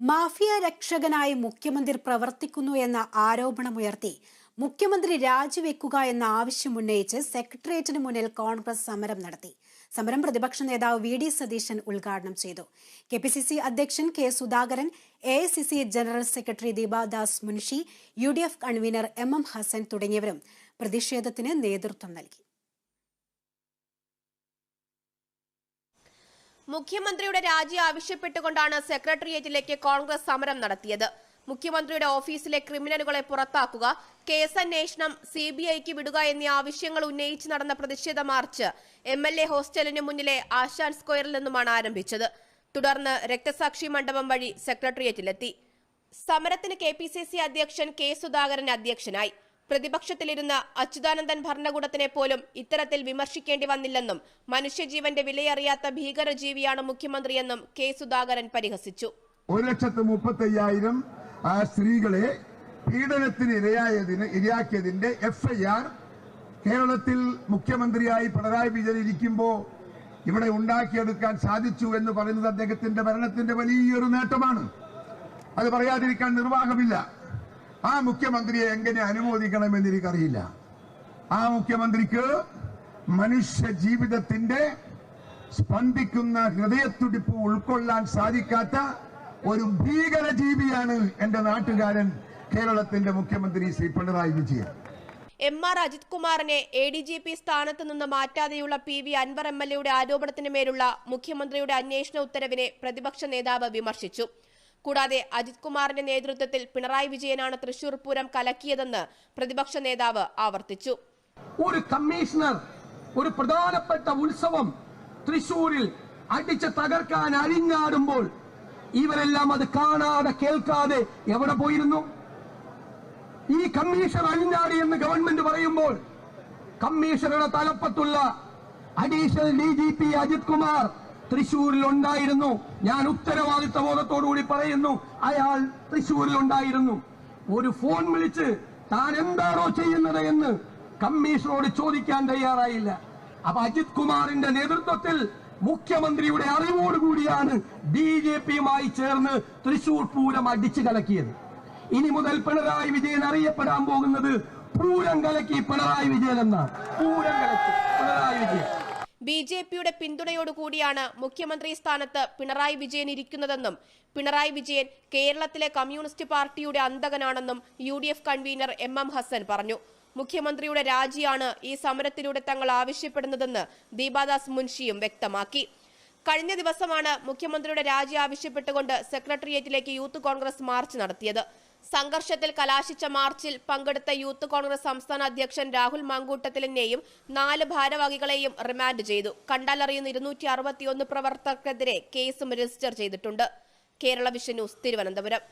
Mafia രക്ഷകനായി മുഖ്യമന്ത്രി പ്രവർത്തിക്കുന്നു എന്ന ആരോപണമുയർത്തി മുഖ്യമന്ത്രി രാജിവെക്കുക എന്ന ആവശ്യമുന്നയിച്ച് സെക്രട്ടേറിയറ്റിന് മുന്നിൽ കോൺഗ്രസ് സമരം നടത്തി. സമരം പ്രതിപക്ഷ നേതാവ് വി.ഡി. സതീശൻ ഉദ്ഘാടനം ചെയ്തു. കെ.പി.സി.സി അധ്യക്ഷൻ K. Sudhakaran, AICC general secretary Deepa Das Munshi, UDF convener M Hassan തുടങ്ങിയവരും പ്രതിഷേധത്തിന് നേതൃത്വം നൽകി. മുഖ്യമന്ത്രിയുടെ രാജി ആവശ്യപ്പെട്ടുകൊണ്ടാണ് സെക്രട്ടേറിയറ്റിലേക്ക് കോൺഗ്രസ് സമരം നടത്തിയത്. മുഖ്യമന്ത്രിയുടെ ഓഫീസിലെ ക്രിമിനലുകളെ പുറത്താക്കുക, കേസന്വേഷണം CBIക്ക് വിടുക എന്നീ ആവശ്യങ്ങൾ ഉന്നയിച്ച് നടന്ന പ്രതിഷേധ മാർച്ച് MLA ഹോസ്റ്റലിന് മുന്നിലെ ആശാൻ സ്ക്വയറിൽ നിന്നുമാണ് ആരംഭിച്ചത്. തുടർന്ന് രക്തസാക്ഷി മണ്ഡപം വഴി സെക്രട്ടേറിയറ്റിലെത്തി. സമരത്തിന് KPCC അധ്യക്ഷൻ കെ. സുധാകരൻ അധ്യക്ഷനായി. പ്രതിപക്ഷത്തിലിരുന്ന അച്യുതാനന്ദൻ ഭരണകൂടത്തിനെ പോലും ഇത്തരത്തിൽ വിമർശിക്കേണ്ടി വന്നില്ലെന്നും മനുഷ്യജീവന്റെ വിലയറിയാത്ത ഭീകരജീവിയാണ് മുഖ്യമന്ത്രിയെന്നും കെ. സുധാകരൻ പരിഹസിച്ചു. 1,35,000 സ്ത്രീകളെ പീഡനത്തിന് ഇരയാക്കിയതിന്റെ FIR കേരളത്തിൽ മുഖ്യമന്ത്രിയായി പിണറായി വിജയൻ ഇരിക്കുമ്പോൾ ഇവിടെ ഉണ്ടാക്കിയെടുക്കാൻ സാധിച്ചു എന്ന് പറയുന്നത് അദ്ദേഹത്തിന്റെ ഭരണത്തിന്റെ വലിയൊരു നേട്ടമാണ്. അത് പറയാതിരിക്കാൻ നിർവാഹമില്ല. ആ മുഖ്യമന്ത്രിയെ എങ്ങനെ അനുമോദിക്കണമെന്ന് എനിക്കറിയില്ല. ആ മുഖ്യമന്ത്രിക്ക് മനുഷ്യ ജീവിതത്തിന്റെ സ്പന്ദിക്കുന്ന ഹൃദയത്തുടിപ്പ് ഉൾക്കൊള്ളാൻ സാധിക്കാത്ത ഒരു ഭീകര ജീവിയാണ് എന്റെ നാട്ടുകാരൻ കേരളത്തിന്റെ മുഖ്യമന്ത്രി ശ്രീ പിണറായി വിജയൻ. MR അജിത് കുമാറിനെ ADGP സ്ഥാനത്ത് നിന്ന് മാറ്റാതെയുള്ള PV അൻവർ MLAയുടെ ആരോപണത്തിന് മേലുള്ള മുഖ്യമന്ത്രിയുടെ അന്വേഷണ ഉത്തരവിനെ പ്രതിപക്ഷ നേതാവ് വിമർശിച്ചു. കൂടാതെ അജിത് കുമാറിന്റെ നേതൃത്വത്തിൽ പിണറായി വിജയനാണ് തൃശൂർ പൂരം കലക്കിയതെന്ന് പ്രതിപക്ഷ നേതാവ് ആവർത്തിച്ചു. ഒരു കമ്മീഷണർ ഒരു പ്രധാനപ്പെട്ട ഉത്സവം തൃശൂരിൽ അടിച്ച് തകർക്കാൻ അരിഞ്ഞാടുമ്പോൾ ഇവരെല്ലാം അത് കാണാതെ കേൾക്കാതെ എവിടെ പോയിരുന്നു? ഈ കമ്മീഷൻ അഴിഞ്ഞാടി എന്ന് ഗവൺമെന്റ് പറയുമ്പോൾ കമ്മീഷണറുടെ തലപ്പത്തുള്ള അഡീഷണൽ DGP അജിത് കുമാർ തൃശൂരിൽ ഉണ്ടായിരുന്നു. ഞാൻ ഉത്തരവാദിത്വ ബോധത്തോടുകൂടി പറയുന്നു, അയാൾ തൃശൂരിൽ ഉണ്ടായിരുന്നു. ഒരു ഫോൺ വിളിച്ച് താൻ എന്താണോ ചെയ്യുന്നത് എന്ന് കമ്മീഷണറോട് ചോദിക്കാൻ തയ്യാറായില്ല. അപ്പൊ അജിത് കുമാറിന്റെ നേതൃത്വത്തിൽ മുഖ്യമന്ത്രിയുടെ അറിവോടുകൂടിയാണ് BJPയുമായി ചേർന്ന് തൃശൂർ പൂരം അടിച്ചു കലക്കിയത്. ഇനി മുതൽ പിണറായി വിജയൻ അറിയപ്പെടാൻ പോകുന്നത് പൂരം കലക്കി പിണറായി വിജയൻ എന്നാണ്. പൂരം കലക്കി പിണറായി വിജയൻ. BJPയുടെ പിന്തുണയോടുകൂടിയാണ് മുഖ്യമന്ത്രി സ്ഥാനത്ത് പിണറായി വിജയൻ ഇരിക്കുന്നതെന്നും പിണറായി വിജയൻ കേരളത്തിലെ കമ്മ്യൂണിസ്റ്റ് പാർട്ടിയുടെ അന്തകനാണെന്നും UDF കൺവീനർ M ഹസൻ പറഞ്ഞു. മുഖ്യമന്ത്രിയുടെ രാജിയാണ് ഈ സമരത്തിലൂടെ തങ്ങൾ ആവശ്യപ്പെടുന്നതെന്ന് ദീപാദാസ് മുൻഷിയും വ്യക്തമാക്കി. കഴിഞ്ഞ ദിവസമാണ് മുഖ്യമന്ത്രിയുടെ രാജി ആവശ്യപ്പെട്ടുകൊണ്ട് സെക്രട്ടേറിയറ്റിലേക്ക് യൂത്ത് കോൺഗ്രസ് മാർച്ച് നടത്തിയത്. സംഘർഷത്തിൽ കലാശിച്ച മാർച്ചിൽ പങ്കെടുത്ത യൂത്ത് കോൺഗ്രസ് സംസ്ഥാന അധ്യക്ഷൻ രാഹുൽ മാങ്കൂട്ടത്തിലിനെയും 4 ഭാരവാഹികളെയും റിമാൻഡ് ചെയ്തു. കണ്ടാലറിയുന്ന 261 പ്രവർത്തകർക്കെതിരെ കേസും രജിസ്റ്റർ ചെയ്തിട്ടുണ്ട്. Kerala vision news, Thiruvananthapuram.